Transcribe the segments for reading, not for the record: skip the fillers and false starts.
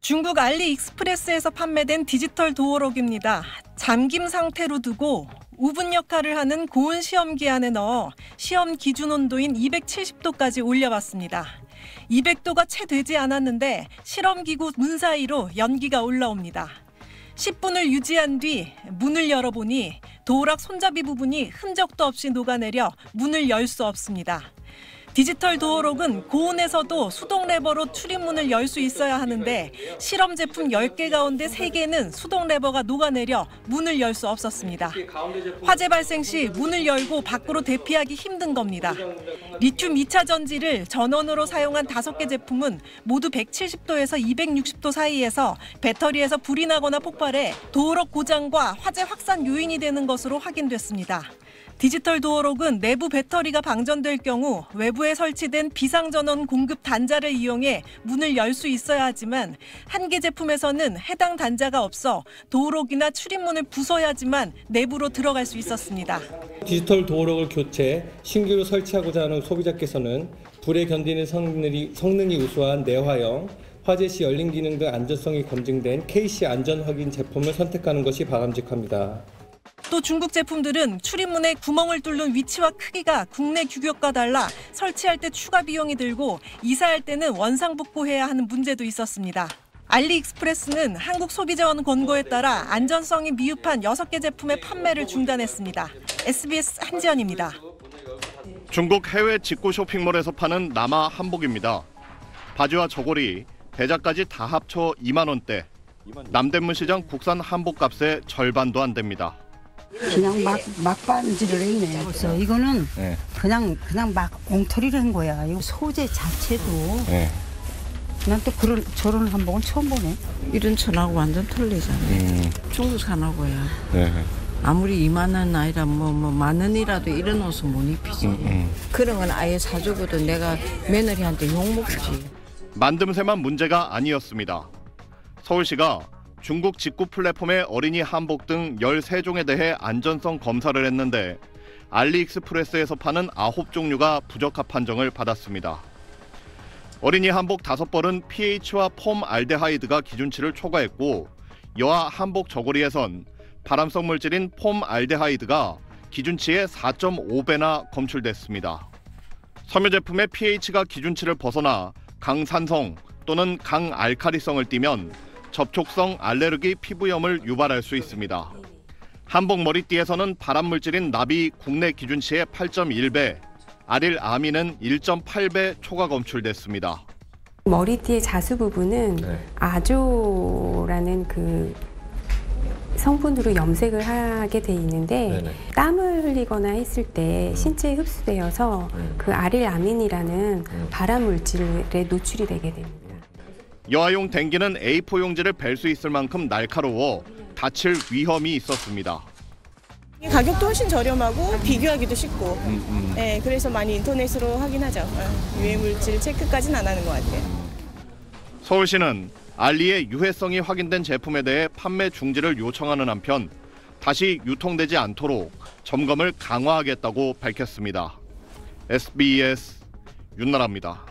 중국 알리익스프레스에서 판매된 디지털 도어록입니다. 잠김 상태로 두고 우분 역할을 하는 고온 시험기 안에 넣어 시험 기준 온도인 270도까지 올려봤습니다. 200도가 채 되지 않았는데 실험기구 문 사이로 연기가 올라옵니다. 10분을 유지한 뒤 문을 열어보니 도어락 손잡이 부분이 흔적도 없이 녹아내려 문을 열 수 없습니다. 디지털 도어록은 고온에서도 수동 레버로 출입문을 열 수 있어야 하는데 실험 제품 10개 가운데 3개는 수동 레버가 녹아내려 문을 열 수 없었습니다. 화재 발생 시 문을 열고 밖으로 대피하기 힘든 겁니다. 리튬 2차 전지를 전원으로 사용한 5개 제품은 모두 170도에서 260도 사이에서 배터리에서 불이 나거나 폭발해 도어록 고장과 화재 확산 요인이 되는 것으로 확인됐습니다. 디지털 도어록은 내부 배터리가 방전될 경우 외부에 설치된 비상전원 공급 단자를 이용해 문을 열 수 있어야 하지만 한 개 제품에서는 해당 단자가 없어 도어록이나 출입문을 부숴야지만 내부로 들어갈 수 있었습니다. 디지털 도어록을 교체, 신규로 설치하고자 하는 소비자께서는 불에 견디는 성능이 우수한 내화형, 화재 시 열림 기능 등 안전성이 검증된 KC 안전 확인 제품을 선택하는 것이 바람직합니다. 또 중국 제품들은 출입문에 구멍을 뚫는 위치와 크기가 국내 규격과 달라 설치할 때 추가 비용이 들고 이사할 때는 원상복구해야 하는 문제도 있었습니다. 알리익스프레스는 한국 소비자원 권고에 따라 안전성이 미흡한 6개 제품의 판매를 중단했습니다. SBS 한지연입니다. 중국 해외 직구 쇼핑몰에서 파는 남아 한복입니다. 바지와 저고리, 배자까지 다 합쳐 2만 원대. 남대문 시장 국산 한복값의 절반도 안 됩니다. 그냥 막 반지를 했네. 그래서 이거는 그냥 막 엉터리를 한 거야. 이거 소재 자체도. 난 또 저런 한복은 처음 보네. 이런 천하고 완전 틀리잖아요. 중국산하고야. 아무리 2만 원 아니라 뭐 만 원이라도 이런 옷은 못 입히지. 그런 건 아예 사주고도 내가 며느리한테 욕먹지. 만듦새만 문제가 아니었습니다. 서울시가 중국 직구 플랫폼의 어린이 한복 등 13종에 대해 안전성 검사를 했는데 알리익스프레스에서 파는 9종류가 부적합 판정을 받았습니다. 어린이 한복 5벌은 pH와 폼 알데하이드가 기준치를 초과했고 여아 한복 저고리에선 발암성 물질인 폼 알데하이드가 기준치의 4.5배나 검출됐습니다. 섬유 제품의 pH가 기준치를 벗어나 강산성 또는 강알칼리성을 띠면 접촉성 알레르기 피부염을 유발할 수 있습니다. 한복 머리띠에서는 발암 물질인 납이 국내 기준치의 8.1배, 아릴아민은 1.8배 초과 검출됐습니다. 머리띠의 자수 부분은 아조라는 그 성분으로 염색을 하게 돼 있는데 땀을 흘리거나 했을 때 신체에 흡수되어서 그 아릴아민이라는 발암 물질에 노출이 되게 됩니다. 여아용 댕기는 A4 용지를 벨 수 있을 만큼 날카로워 다칠 위험이 있었습니다. 가격도 훨씬 저렴하고 비교하기도 쉽고 그래서 많이 인터넷으로 확인하죠. 유해 물질 체크까지는 안 하는 것 같아요. 서울시는 알리의 유해성이 확인된 제품에 대해 판매 중지를 요청하는 한편 다시 유통되지 않도록 점검을 강화하겠다고 밝혔습니다. SBS 윤나라입니다.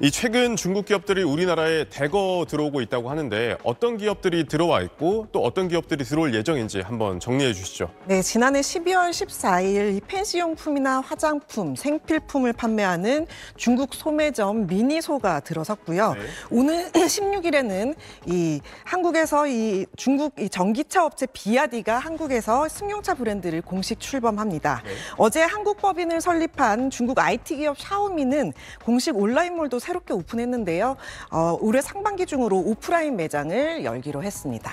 이 최근 중국 기업들이 우리나라에 대거 들어오고 있다고 하는데 어떤 기업들이 들어와 있고 또 어떤 기업들이 들어올 예정인지 한번 정리해 주시죠. 네, 지난해 12월 14일 이 펜시용품이나 화장품, 생필품을 판매하는 중국 소매점 미니소가 들어섰고요. 오늘 16일에는 이 한국에서 이 중국 이 전기차 업체 비아디가 한국에서 승용차 브랜드를 공식 출범합니다. 어제 한국 법인을 설립한 중국 IT 기업 샤오미는 공식 온라인몰도 새롭게 오픈했는데요. 올해 상반기 중으로 오프라인 매장을 열기로 했습니다.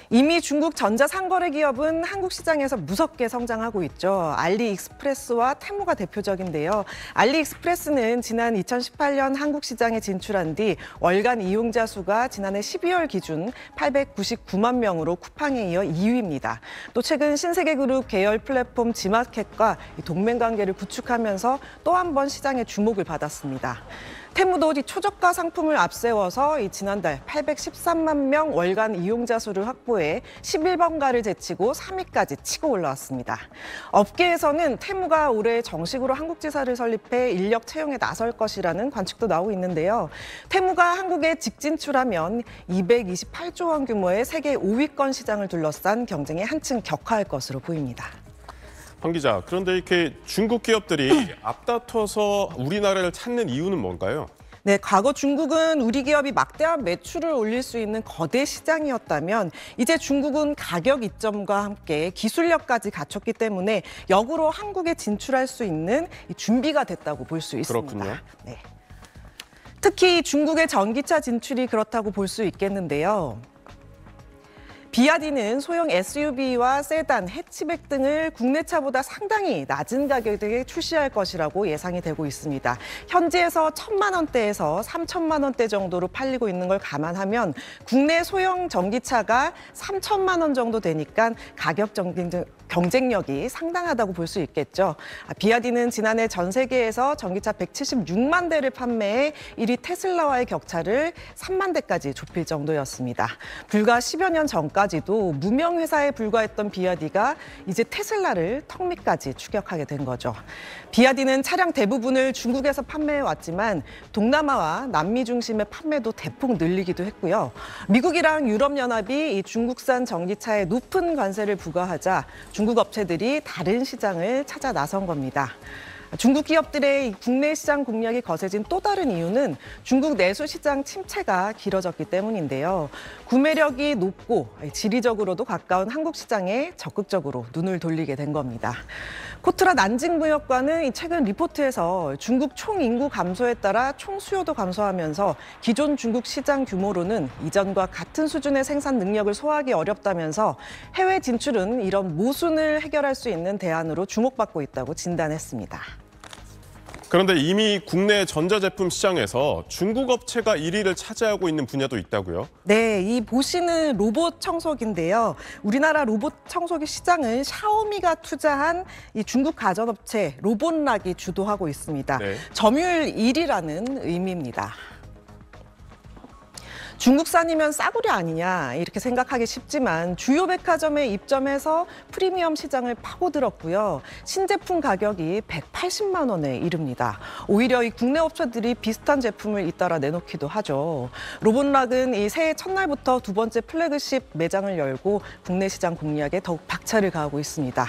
이미 중국 전자상거래 기업은 한국 시장에서 무섭게 성장하고 있죠. 알리익스프레스와 테무가 대표적인데요. 알리익스프레스는 지난 2018년 한국 시장에 진출한 뒤 월간 이용자 수가 지난해 12월 기준 899만 명으로 쿠팡에 이어 2위입니다. 또 최근 신세계그룹 계열 플랫폼 지마켓과 동맹관계를 구축하면서 또 한 번 시장의 주목을 받았습니다. 테무도 이 초저가 상품을 앞세워서 지난달 813만 명 월간 이용자 수를 확보해 11번가를 제치고 3위까지 치고 올라왔습니다. 업계에서는 테무가 올해 정식으로 한국지사를 설립해 인력 채용에 나설 것이라는 관측도 나오고 있는데요. 테무가 한국에 직진출하면 228조 원 규모의 세계 5위권 시장을 둘러싼 경쟁이 한층 격화할 것으로 보입니다. 황 기자, 그런데 이렇게 중국 기업들이 앞다퉈서 우리나라를 찾는 이유는 뭔가요? 네, 과거 중국은 우리 기업이 막대한 매출을 올릴 수 있는 거대 시장이었다면 이제 중국은 가격 이점과 함께 기술력까지 갖췄기 때문에 역으로 한국에 진출할 수 있는 준비가 됐다고 볼 수 있습니다. 그렇군요. 네. 특히 중국의 전기차 진출이 그렇다고 볼 수 있겠는데요. 비아디는 소형 SUV와 세단, 해치백 등을 국내 차보다 상당히 낮은 가격대에 출시할 것이라고 예상이 되고 있습니다. 현지에서 1,000만 원대에서 3,000만 원대 정도로 팔리고 있는 걸 감안하면 국내 소형 전기차가 3,000만 원 정도 되니까 가격 경쟁력이 상당하다고 볼 수 있겠죠. 비아디는 지난해 전 세계에서 전기차 176만 대를 판매해 1위 테슬라와의 격차를 3만 대까지 좁힐 정도였습니다. 불과 10여 년 전까지도 무명 회사에 불과했던 비아디가 이제 테슬라를 턱 밑까지 추격하게 된 거죠. 비아디는 차량 대부분을 중국에서 판매해 왔지만 동남아와 남미 중심의 판매도 대폭 늘리기도 했고요. 미국이랑 유럽연합이 이 중국산 전기차에 높은 관세를 부과하자 중국 업체들이 다른 시장을 찾아 나선 겁니다. 중국 기업들의 국내 시장 공략이 거세진 또 다른 이유는 중국 내수 시장 침체가 길어졌기 때문인데요. 구매력이 높고 지리적으로도 가까운 한국 시장에 적극적으로 눈을 돌리게 된 겁니다. 코트라 난징무역관은 최근 리포트에서 중국 총 인구 감소에 따라 총 수요도 감소하면서 기존 중국 시장 규모로는 이전과 같은 수준의 생산 능력을 소화하기 어렵다면서 해외 진출은 이런 모순을 해결할 수 있는 대안으로 주목받고 있다고 진단했습니다. 그런데 이미 국내 전자제품 시장에서 중국 업체가 1위를 차지하고 있는 분야도 있다고요? 네, 이 보시는 로봇 청소기인데요. 우리나라 로봇 청소기 시장은 샤오미가 투자한 이 중국 가전업체 로봇락이 주도하고 있습니다. 네. 점유율 1위라는 의미입니다. 중국산이면 싸구려 아니냐 이렇게 생각하기 쉽지만 주요 백화점에 입점해서 프리미엄 시장을 파고들었고요. 신제품 가격이 180만 원에 이릅니다. 오히려 이 국내 업체들이 비슷한 제품을 잇따라 내놓기도 하죠. 로봇락은 이 새해 첫날부터 두 번째 플래그십 매장을 열고 국내 시장 공략에 더욱 박차를 가하고 있습니다.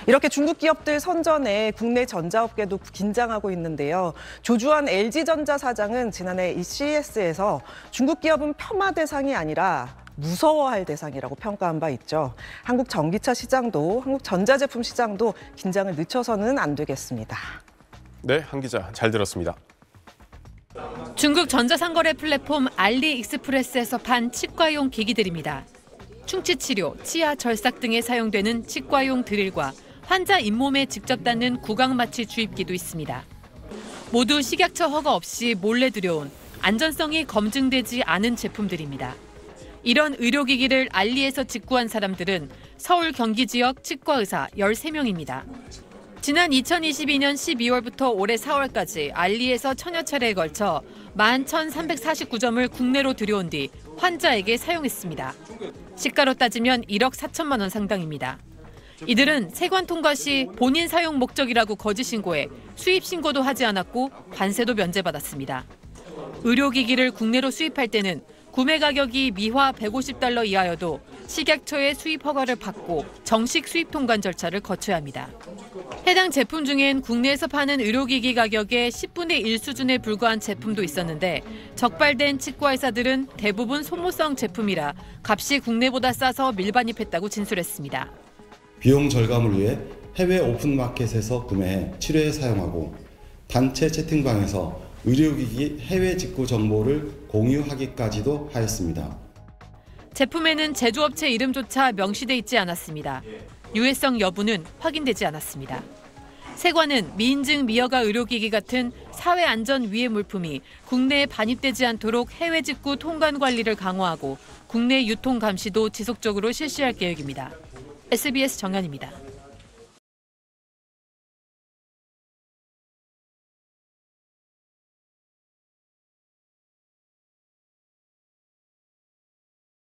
이렇게 중국 기업들 선전에 국내 전자업계도 긴장하고 있는데요. 조주환 LG전자 사장은 지난해 이 CES에서 중국 기업은 폄하 대상이 아니라 무서워할 대상이라고 평가한 바 있죠. 한국 전기차 시장도 한국 전자제품 시장도 긴장을 늦춰서는 안 되겠습니다. 네, 한 기자 잘 들었습니다. 중국 전자상거래 플랫폼 알리익스프레스에서 판 치과용 기기들입니다. 충치치료, 치아 절삭 등에 사용되는 치과용 드릴과 환자 잇몸에 직접 닿는 구강마취 주입기도 있습니다. 모두 식약처 허가 없이 몰래 들여온 안전성이 검증되지 않은 제품들입니다. 이런 의료기기를 알리에서 직구한 사람들은 서울 경기 지역 치과의사 13명입니다. 지난 2022년 12월부터 올해 4월까지 알리에서 천여 차례에 걸쳐 11,349점을 국내로 들여온 뒤 환자에게 사용했습니다. 시가로 따지면 1억 4천만 원 상당입니다. 이들은 세관 통과 시 본인 사용 목적이라고 거짓 신고해 수입 신고도 하지 않았고 관세도 면제받았습니다. 의료기기를 국내로 수입할 때는 구매 가격이 미화 150달러 이하여도 식약처의 수입 허가를 받고 정식 수입 통관 절차를 거쳐야 합니다. 해당 제품 중엔 국내에서 파는 의료기기 가격의 10분의 1 수준에 불과한 제품도 있었는데 적발된 치과의사들은 대부분 소모성 제품이라 값이 국내보다 싸서 밀반입했다고 진술했습니다. 비용 절감을 위해 해외 오픈마켓에서 구매해 치료에 사용하고 단체 채팅방에서 의료기기 해외 직구 정보를 공유하기까지도 하였습니다. 제품에는 제조업체 이름조차 명시돼 있지 않았습니다. 유해성 여부는 확인되지 않았습니다. 세관은 미인증 미허가 의료기기 같은 사회안전 위해 물품이 국내에 반입되지 않도록 해외 직구 통관 관리를 강화하고 국내 유통 감시도 지속적으로 실시할 계획입니다. SBS 정연입니다.